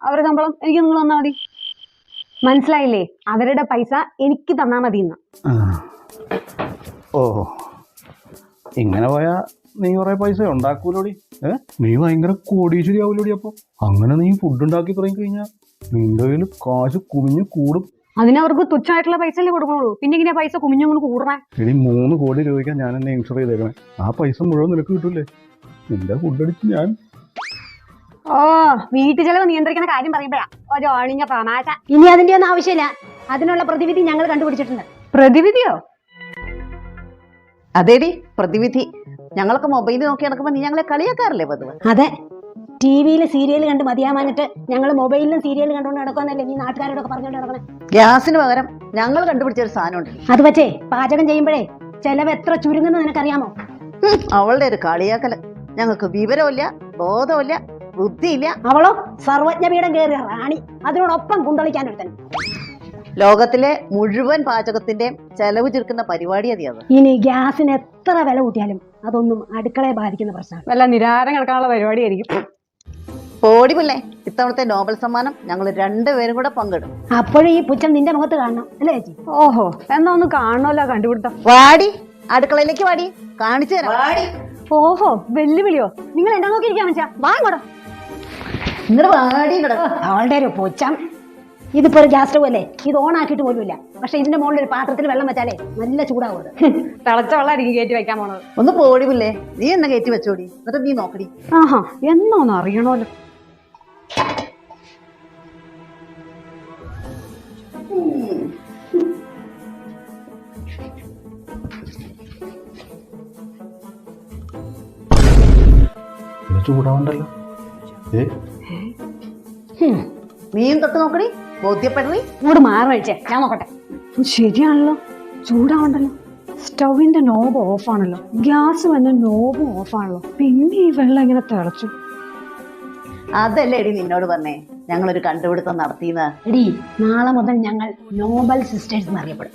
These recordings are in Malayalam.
അവരുടെ ശമ്പളം എനിക്ക് നിങ്ങൾ തന്നാ മതി. മനസ്സിലായില്ലേ? അവരുടെ പൈസ എനിക്ക് തന്നാ മതി എന്ന്. ഓ ഇങ്ങനെ പോയാ നീ കുറെ പൈസ ഉണ്ടാക്കൂലോടി. നീ ഭയങ്കര കോടീശ്വരി ആവൂലോടി. അപ്പൊ അങ്ങനെ നീ ഫുഡ് ഉണ്ടാക്കി തുടങ്ങി കഴിഞ്ഞാൽ നിന്റെ കയ്യിൽ കാശ് കുമിഞ്ഞു കൂടും. അതിനവർക്ക് തുച്ഛമായിട്ടുള്ള പൈസ അല്ലേ കൊടുക്കണുള്ളൂ. പിന്നെ ഇങ്ങനെ പൈസ കുമിഞ്ഞുകൊണ്ട് കൂടണേ. ഇനി 3 കോടി രൂപയ്ക്ക് ഞാൻ എന്നെ ഇൻഷുർ ചെയ്തേക്കണേ. ആ പൈസ മുഴുവൻ നിനക്ക് കിട്ടൂലേ? നിന്റെ ഫുഡ് അടിച്ച് ഞാൻ വീട്ടു ചെലവ് നിയന്ത്രിക്കുന്ന കാര്യം പറയുമ്പോഴാ ഒരു ഒഴിഞ്ഞ തമാശ. ഇനി അതിന്റെ ഒന്നും ആവശ്യമില്ല. അതിനുള്ള പ്രതിവിധി ഞങ്ങൾ കണ്ടുപിടിച്ചിട്ടുണ്ട്. പ്രതിവിധിയോ? അതേടി പ്രതിവിധി. ഞങ്ങളൊക്കെ മൊബൈൽ നോക്കി നടക്കുമ്പോ നീ ഞങ്ങളെ കളിയാക്കാറില്ലേ പതിവ്? അതെ, ടിവിയിൽ സീരിയൽ കണ്ട് മതിയാമാഞ്ഞിട്ട് ഞങ്ങൾ മൊബൈലിലും സീരിയൽ കണ്ടുകൊണ്ട് നടക്കുമെന്നല്ലേ നീ നാട്ടുകാരോടൊക്കെ പറഞ്ഞുകൊണ്ട് നടക്കണേ. ഗ്യാസിന് പകരം ഞങ്ങൾ കണ്ടുപിടിച്ചൊരു സാധനം ഉണ്ട്. അത് പറ്റേ പാചകം ചെയ്യുമ്പോഴേ ചെലവ് എത്ര ചുരുങ്ങുന്നത് നിനക്കറിയാമോ? അവളുടെ ഒരു കളിയാക്കല്. ഞങ്ങൾക്ക് വിവരമില്ല, ബോധമില്ല, ബുദ്ധിയില്ല. അവളോ സർവജ്ഞപീഠം കയറിയ റാണി, അതിനോടൊപ്പം കുന്തളിക്കാനൊരുത്തൻ. ലോകത്തിലെ മുഴുവൻ പാചകത്തിന്റെയും ചെലവ് ചുരുക്കുന്ന പരിപാടി അത്. ഇനി ഗ്യാസിന് എത്ര വില കൂട്ടിയാലും അതൊന്നും അടുക്കളയെ ബാധിക്കുന്ന പ്രശ്നമാണ്. വല്ല നിരാഹാരം കിടക്കാനുള്ള പരിപാടിയായിരിക്കും. പോടി പിള്ളേ, ഇത്തവണത്തെ നോബൽ സമ്മാനം ഞങ്ങൾ 2 പേരും കൂടെ പങ്കിടും. അപ്പോഴും ഈ പുച്ഛം നിന്റെ മുഖത്ത് കാണണം അല്ലേ ചേച്ചി? ഓഹോ, എന്നാ ഒന്ന് കാണണമല്ലോ കണ്ടുപിടുത്തം. വാടി, അടുക്കളയിലേക്ക് വാടി, കാണിച്ചു തരാം. ഓഹോ, വെല്ലുവിളിയോ? നിങ്ങൾ എന്താ നോക്കിയിരിക്കാൻ വെച്ചാ? വാ ഇങ്ങോട്ട്. ഇങ്ങോട്ട് വാടി. അവളുടെ ഒരു പുച്ഛം. ഇതിപ്പോ ഒരു ഗ്യാസ് സ്റ്റവ് അല്ലേ, ഇത് ഓൺ ആക്കിയിട്ട് പോലുമില്ല. പക്ഷെ ഇതിന്റെ മുകളിൽ ഒരു പാത്രത്തിൽ വെള്ളം വെച്ചാലേ നല്ല ചൂടാവുന്നത്. തിളച്ച വെള്ളമായിരിക്കും കയറ്റി വെക്കാൻ പോണത്. ഒന്ന് പോടി പിള്ളേ, നീ എന്നെ കയറ്റി വെച്ചോടി. എന്നിട്ട് നീ നോക്കടി. ആഹാ, എന്നൊന്ന് അറിയണമല്ലോ. ചൂടാവണ്ടല്ലോ. നീയും തൊട്ട് നോക്കടി, ബോധ്യപ്പെടറി. ഇങ്ങോട്ട് മാറി കഴിച്ചേ, ഞാൻ നോക്കട്ടെ. ശരിയാണല്ലോ, ചൂടാവണ്ടല്ലോ. സ്റ്റൗവിന്റെ നോബ് ഓഫാണല്ലോ, ഗ്യാസ് വന്ന നോബും ഓഫാണല്ലോ. പിന്നെ ഈ വെള്ളം ഇങ്ങനെ തിളച്ചു. അതല്ലേ എടി നിന്നോട് പറഞ്ഞേ ഞങ്ങളൊരു കണ്ടുപിടുത്തം നടത്തിയെന്ന്. എടി, നാളെ മുതൽ ഞങ്ങൾ നോബൽ സിസ്റ്റേഴ്സ് എന്നറിയപ്പെടും.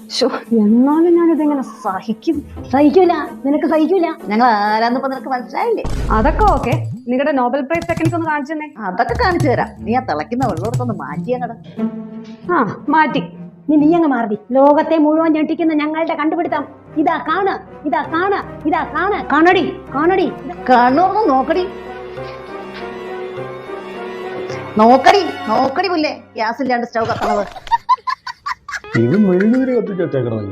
എന്നാലും ഞാനിതെങ്ങനെ സഹിക്കും? സഹിക്കൂല, നിനക്ക് സഹിക്കൂല. ഞങ്ങൾ ആരാന്നിപ്പോ നിനക്ക് മനസ്സിലായില്ലേ? അതൊക്കെ ഓക്കെ. നിങ്ങളുടെ നോബൽ പ്രൈസ് ടെക്നിക്ക് ഒന്ന് കാണിച്ചു തന്നെ. അതൊക്കെ കാണിച്ചു തരാം. നീ ആ തിളയ്ക്കുന്ന വെള്ളമൊന്ന് മാറ്റി അങ്ങട്. മാറ്റി. നീ അങ്ങ് മാറി. ലോകത്തെ മുഴുവൻ ഞെട്ടിക്കുന്ന ഞങ്ങളുടെ കണ്ടുപിടുത്തം ഇതാ കാണ്, ഇതാ കാണ്, ഇതാ കാണ്. കാണടി, കാണടി, കണ്ണൂർന്ന് നോക്കടി, നോക്കടി, നോക്കടി പുല്ലേ, ഗ്യാസ് ഇല്ലാണ്ട് സ്റ്റൗ കത്തണത്. ഇത് മെഴുകുതിരി കത്തിച്ച് വെച്ചേക്കണമല്ലേ?